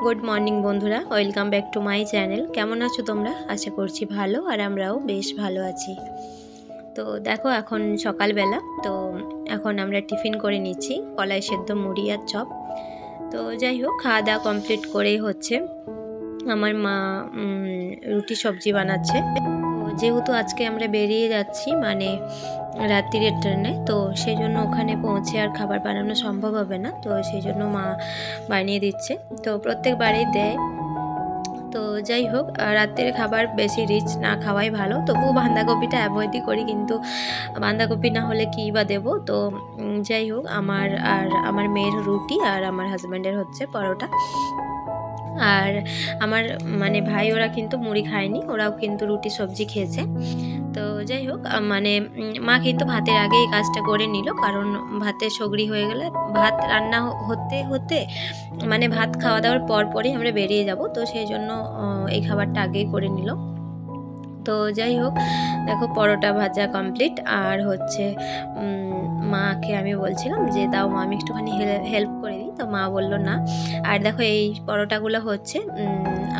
Good morning বন্ধুরা, welcome back to my channel. কেমন আছো তোমরা? আশা করছি ভালো, আর আমরাও বেশ ভালো আছি। তো দেখো, এখন সকালবেলা। তো এখন আমরা টিফিন করে নিচ্ছি, কলাই সেদ্ধ, মুড়ি আর চপ। তো যাই হোক, খাওয়া দাওয়া কমপ্লিট করেই হচ্ছে আমার মা রুটি সবজি বানাচ্ছে। তো যেহেতু আজকে আমরা বেরিয়ে যাচ্ছি মানে রাত্রিরের ট্রেনে, তো সেই জন্য ওখানে পৌঁছে আর খাবার বানানো সম্ভব হবে না, তো সেই জন্য মা বানিয়ে দিচ্ছে। তো প্রত্যেকবারেই দেয়। তো যাই হোক, রাত্রের খাবার বেশি রিচ না খাওয়াই ভালো। তবুও বাঁধাকপিটা অ্যাভয়েডই করি, কিন্তু বাঁধাকপি না হলে কী বা দেবো। তো যাই হোক, আমার মেয়ের রুটি আর আমার হাজব্যান্ডের হচ্ছে পরোটা। আর আমার মানে ভাই ওরা কিন্তু মুড়ি খায়নি, ওরাও কিন্তু রুটি সবজি খেয়েছে। তো যাই হোক, মানে মা কিন্তু ভাতের আগে এই কাজটা করে নিল, কারণ ভাতের সগড়ি হয়ে গেলে ভাত রান্না হতে হতে মানে ভাত খাওয়া দাওয়ার পরই আমরা বেরিয়ে যাব। তো সেই জন্য এই খাবারটা আগেই করে নিল। তো যাই হোক, দেখো পরোটা ভাজা কমপ্লিট। আর হচ্ছে মাকে আমি বলছিলাম যে দাও মা, আমি একটুখানি হেল্প করে দিই। তো মা বললো না। আর দেখো, এই পরোটাগুলো হচ্ছে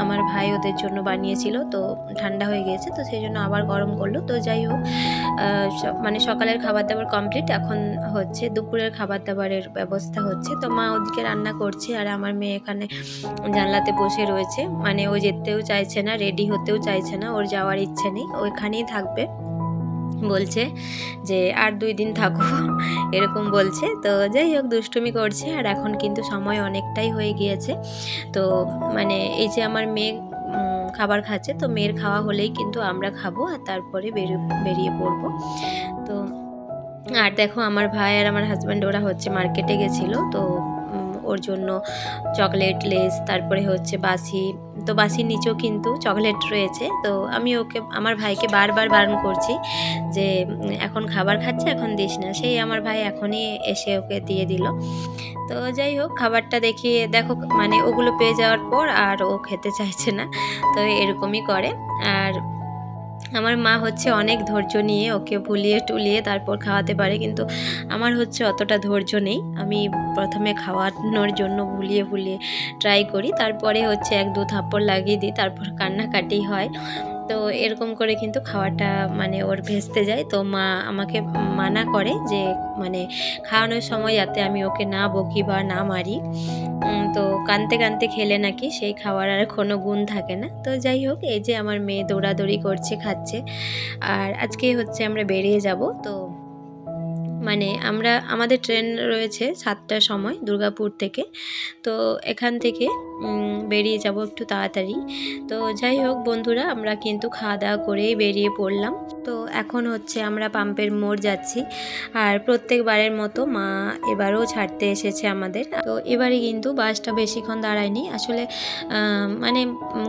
আমার ভাই ওদের জন্য বানিয়েছিল, তো ঠান্ডা হয়ে গিয়েছে, তো সেই জন্য আবার গরম করলো। তো যাই হোক, মানে সকালের খাবার দাবার কমপ্লিট। এখন হচ্ছে দুপুরের খাবার দাবারের ব্যবস্থা হচ্ছে। তো মা ওদিকে রান্না করছে, আর আমার মেয়ে এখানে জানলাতে বসে রয়েছে। মানে ও যেতেও চাইছে না, রেডি হতেও চাইছে না, ওর যাওয়ার ইচ্ছে নেই, ওইখানেই থাকবে। বলছে যে আর 2 দিন থাকো এরকম বলছে। তো যাই হোক, দুষ্টুমি করছে। আর এখন কিন্তু সময় অনেকটাই হয়ে গিয়েছে। তো মানে এই যে আমার মেয়ে খাবার খাচ্ছে, তো মেয়ের খাওয়া হলেই কিন্তু আমরা খাবো, আর তারপরে বেরিয়ে পড়বো। তো আর দেখো, আমার ভাই আর আমার হাজব্যান্ড ওরা হচ্ছে মার্কেটে গেছিলো। তো ওর জন্য চকলেট, লেস, তারপরে হচ্ছে বাসি। তো বাসির নিচেও কিন্তু চকলেট রয়েছে। তো আমি আমার ভাইকে বারবার বারণ করছি যে এখন খাবার খাচ্ছে, এখন দিস না। সেই আমার ভাই এখনই এসে ওকে দিয়ে দিল। তো যাই হোক, খাবারটা দেখিয়ে দেখো, মানে ওগুলো পেয়ে যাওয়ার পর আর ও খেতে চাইছে না। তো এরকমই করে। আর আমার মা হচ্ছে অনেক ধৈর্য নিয়ে ওকে ভুলিয়ে টুলিয়ে তারপর খাওয়াতে পারে, কিন্তু আমার হচ্ছে অতটা ধৈর্য নেই। আমি প্রথমে খাওয়ানোর জন্য ভুলিয়ে ট্রাই করি, তারপরে হচ্ছে 1-2 থাপ্পড় লাগিয়ে দিই, তারপর কান্নাকাটি হয়। তো এরকম করে কিন্তু খাওয়াটা মানে ওর ভেস্তে যায়। তো মা আমাকে মানা করে যে মানে খাওয়ানোর সময় যাতে আমি ওকে না বকি বা না মারি। তো কাঁদতে কাঁদতে খেলে নাকি সেই খাওয়ার আর কোনো গুণ থাকে না। তো যাই হোক, এই যে আমার মেয়ে দৌড়াদৌড়ি করছে, খাচ্ছে। আর আজকে হচ্ছে আমরা বেরিয়ে যাব। তো মানে আমাদের ট্রেন রয়েছে 7টার সময় দুর্গাপুর থেকে। তো এখান থেকে বেরিয়ে যাব একটু তাড়াতাড়ি। তো যাই হোক বন্ধুরা, আমরা কিন্তু খাওয়া দাওয়া করেই বেরিয়ে পড়লাম। তো এখন হচ্ছে আমরা পাম্পের মোড় যাচ্ছি। আর প্রত্যেকবারের মতো মা এবারও ছাড়তে এসেছে আমাদের। তো এবারে কিন্তু বাসটা বেশিক্ষণ দাঁড়ায়নি আসলে। মানে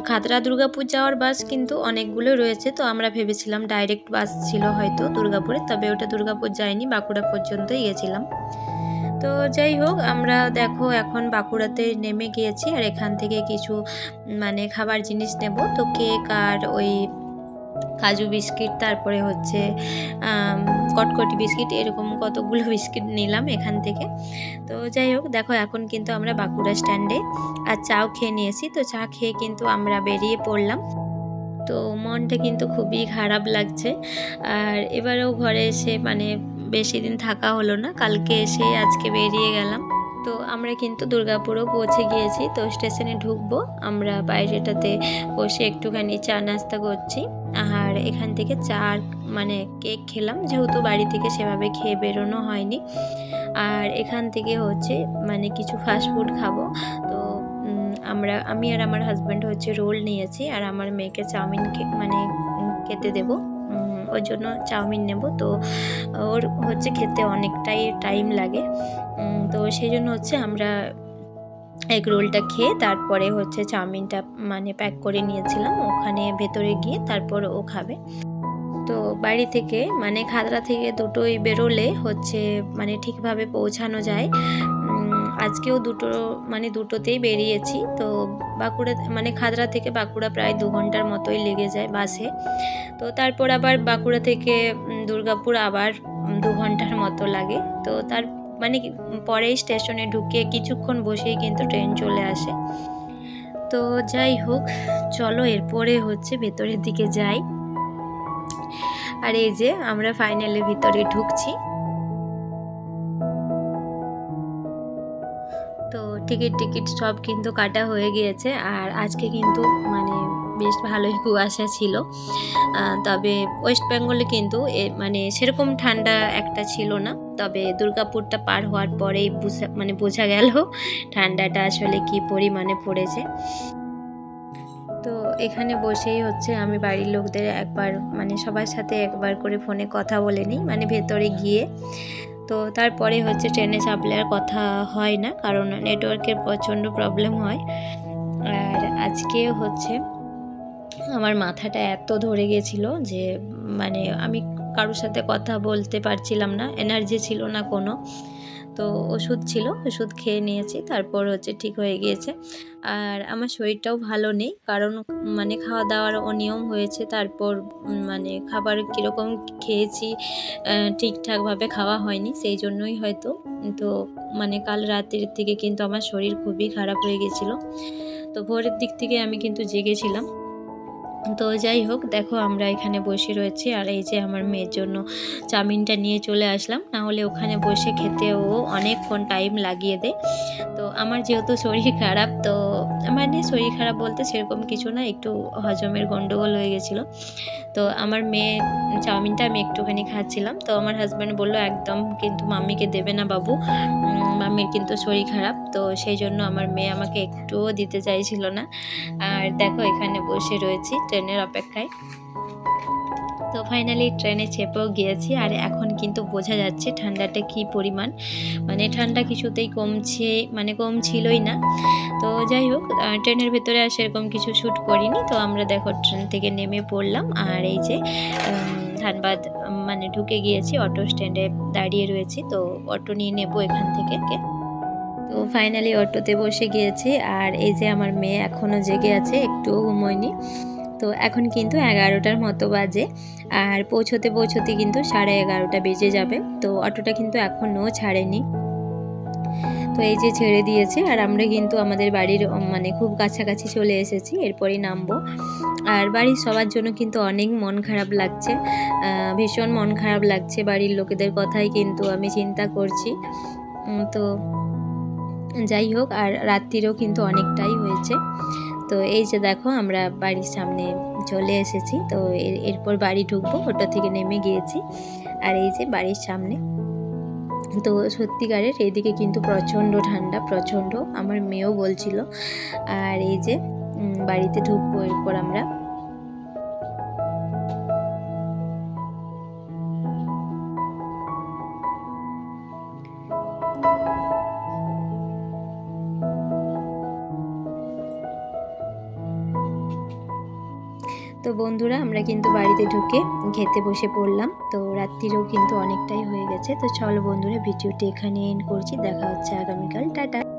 খাতড়া দুর্গাপুর যাওয়ার বাস কিন্তু অনেকগুলো রয়েছে। তো আমরা ভেবেছিলাম ডাইরেক্ট বাস ছিল হয়তো দুর্গাপুরে, তবে ওটা দুর্গাপুর যায়নি, বাঁকুড়া পর্যন্তই গিয়েছিলাম। তো যাই হোক, আমরা দেখো এখন বাঁকুড়াতে নেমে গিয়েছি। আর এখান থেকে কিছু মানে খাবার জিনিস নেব। তো কেক আর ওই কাজু বিস্কিট, তারপরে হচ্ছে কটকটি বিস্কিট, এরকম কতগুলো বিস্কিট নিলাম এখান থেকে। তো যাই হোক, দেখো এখন কিন্তু আমরা বাঁকুড়া স্ট্যান্ডে আর চাও খেয়ে নিয়েছি। তো চা খেয়ে কিন্তু আমরা বেরিয়ে পড়লাম। তো মনটা কিন্তু খুবই খারাপ লাগছে। আর এবারেও ঘরে এসে মানে বেশি দিন থাকা হলো না, কালকে এসে আজকে বেরিয়ে গেলাম। তো আমরা কিন্তু দুর্গাপুরও পৌঁছে গিয়েছি। তো স্টেশনে ঢুকবো, আমরা বাইরেটাতে বসে একটুখানি চা নাস্তা করছি। আর এখান থেকে চা মানে কেক খেলাম, যেহেতু বাড়ি থেকে সেভাবে খেয়ে বেরোনো হয়নি। আর এখান থেকে হচ্ছে মানে কিছু ফাস্টফুড খাবো। তো আমি আর আমার হাজব্যান্ড হচ্ছে রোল নিয়েছি, আর আমার মেয়েকে চাউমিন মানে খেতে দেবো। ওর জন্য চাউমিন নেব। তো ওর হচ্ছে খেতে অনেকটাই টাইম লাগে। তো সেই জন্য হচ্ছে আমরা এগ রোলটা খেয়ে তারপরে হচ্ছে চাউমিনটা মানে প্যাক করে নিয়েছিলাম, ওখানে ভেতরে গিয়ে তারপর ও খাবে। তো বাড়ি থেকে মানে খাতড়া থেকে দুটোই বেরোলে হচ্ছে মানে ঠিকভাবে পৌঁছানো যায়। আজকেও দুটোতেই বেরিয়েছি। তো বাঁকুড়া মানে খাতড়া থেকে বাঁকুড়া প্রায় 2 ঘন্টার মতোই লেগে যায় বাসে। তো তারপর আবার বাঁকুড়া থেকে দুর্গাপুর আবার 2 ঘন্টার মতো লাগে। তো তার মানে পরেই স্টেশনে ঢুকে কিছুক্ষণ বসেই কিন্তু ট্রেন চলে আসে। তো যাই হোক, চলো এরপরে হচ্ছে ভেতরের দিকে যাই। আর এই যে আমরা ফাইনালি ভিতরে ঢুকছি। তো টিকিট সব কিন্তু কাটা হয়ে গিয়েছে। আর আজকে কিন্তু মানে বেশ ভালোই কুয়াশা ছিল। তবে ওয়েস্ট বেঙ্গলে কিন্তু মানে সেরকম ঠান্ডা একটা ছিল না। তবে দুর্গাপুরটা পার হওয়ার পরেই বোঝা গেল ঠান্ডাটা আসলে কি পরিমাণে পড়েছে। তো এখানে বসেই হচ্ছে আমি বাড়ির লোকদের একবার মানে সবার সাথে একবার করে ফোনে কথা বলে নিই, মানে ভেতরে গিয়ে। তো তারপরে হচ্ছে ট্রেনে চাপলে আর কথা হয় না, কারণ নেটওয়ার্কের প্রচণ্ড প্রবলেম হয়। আর আজকে হচ্ছে আমার মাথাটা এত ধরে গেছিলো যে মানে আমি কারোর সাথে কথা বলতে পারছিলাম না, এনার্জি ছিল না কোনো। তো ওষুধ ছিল, ওষুধ খেয়ে নিয়েছি, তারপর হচ্ছে ঠিক হয়ে গিয়েছে। আর আমার শরীরটাও ভালো নেই, কারণ মানে খাওয়া দাওয়ার অনিয়ম হয়েছে। তারপর মানে খাবার কীরকম খেয়েছি, ঠিকঠাকভাবে খাওয়া হয়নি, সেই জন্যই হয়তো। তো মানে কাল রাতের থেকে কিন্তু আমার শরীর খুবই খারাপ হয়ে গেছিলো। তো ভোরের দিক থেকে আমি কিন্তু জেগেছিলাম। তো যাই হোক, দেখো আমরা এখানে বসে রয়েছি। আর এই যে আমার মেয়ের জন্য চাউমিনটা নিয়ে চলে আসলাম, না হলে ওখানে বসে খেতেও অনেকক্ষণ টাইম লাগিয়ে দেয়। তো আমার যেহেতু শরীর খারাপ, তো মানে শরীর খারাপ বলতে সেরকম কিছু না, একটু হজমের গন্ডগোল হয়ে গেছিলো। তো আমার মেয়ে চাউমিনটা আমি একটুখানি খাচ্ছিলাম। তো আমার হাজব্যান্ড বললো একদম কিন্তু মাম্মিকে দেবে না বাবু, মাম্মির কিন্তু শরীর খারাপ। তো সেই জন্য আমার মেয়ে আমাকে একটুও দিতে চাইছিল না। আর দেখো এখানে বসে রয়েছি ট্রেনের অপেক্ষায়। তো ফাইনালি ট্রেনে চেপেও গিয়েছি। আর এখন কিন্তু বোঝা যাচ্ছে ঠান্ডাটা কি পরিমাণ, মানে ঠান্ডা কিছুতেই কমছিলই না। তো যাই হোক, ট্রেনের ভেতরে আর সেরকম কিছু শ্যুট করিনি। তো আমরা দেখো ট্রেন থেকে নেমে পড়লাম। আর এই যে ধানবাদ মানে ঢুকে গিয়েছি, অটো স্ট্যান্ডে দাঁড়িয়ে রয়েছি। তো অটো নিয়ে নেব এখান থেকে। তো ফাইনালি অটোতে বসে গিয়েছি। আর এই যে আমার মেয়ে এখনও জেগে আছে, একটুও ঘুমোয়নি। তো এখন কিন্তু 11টার মতো বাজে। আর পৌঁছতে কিন্তু 11:30 বেজে যাবে। তো অটোটা কিন্তু এখনও ছাড়েনি। তো এই যে ছেড়ে দিয়েছে। আর আমরা কিন্তু আমাদের বাড়ির মানে খুব কাছাকাছি চলে এসেছি, এরপরই নামবো। আর বাড়ির সবার জন্য কিন্তু অনেক মন খারাপ লাগছে, ভীষণ মন খারাপ লাগছে। বাড়ির লোকেদের কথাই কিন্তু আমি চিন্তা করছি। তো যাই হোক, আর রাত্রিরও কিন্তু অনেকটাই হয়েছে। তো এই যে দেখো আমরা বাড়ির সামনে চলে এসেছি। তো এরপর বাড়ি ঢুকবো, অটো থেকে নেমে গিয়েছি। আর এই যে বাড়ির সামনে। তো সত্যিকারের এদিকে কিন্তু প্রচণ্ড ঠান্ডা, প্রচণ্ড, আমার মেয়েও বলছিল। আর এই যে বাড়িতে ঢুকবো এরপর আমরা। তো বন্ধুরা, আমরা কিন্তু বাড়িতে ঢুকে খেতে বসে পড়লাম। তো রাত্রিরও কিন্তু অনেকটাই হয়ে গেছে। তো চলো বন্ধুরা, ভিডিওটি এখানে এন্ড করছি। দেখা হচ্ছে আগামীকাল। টাটা।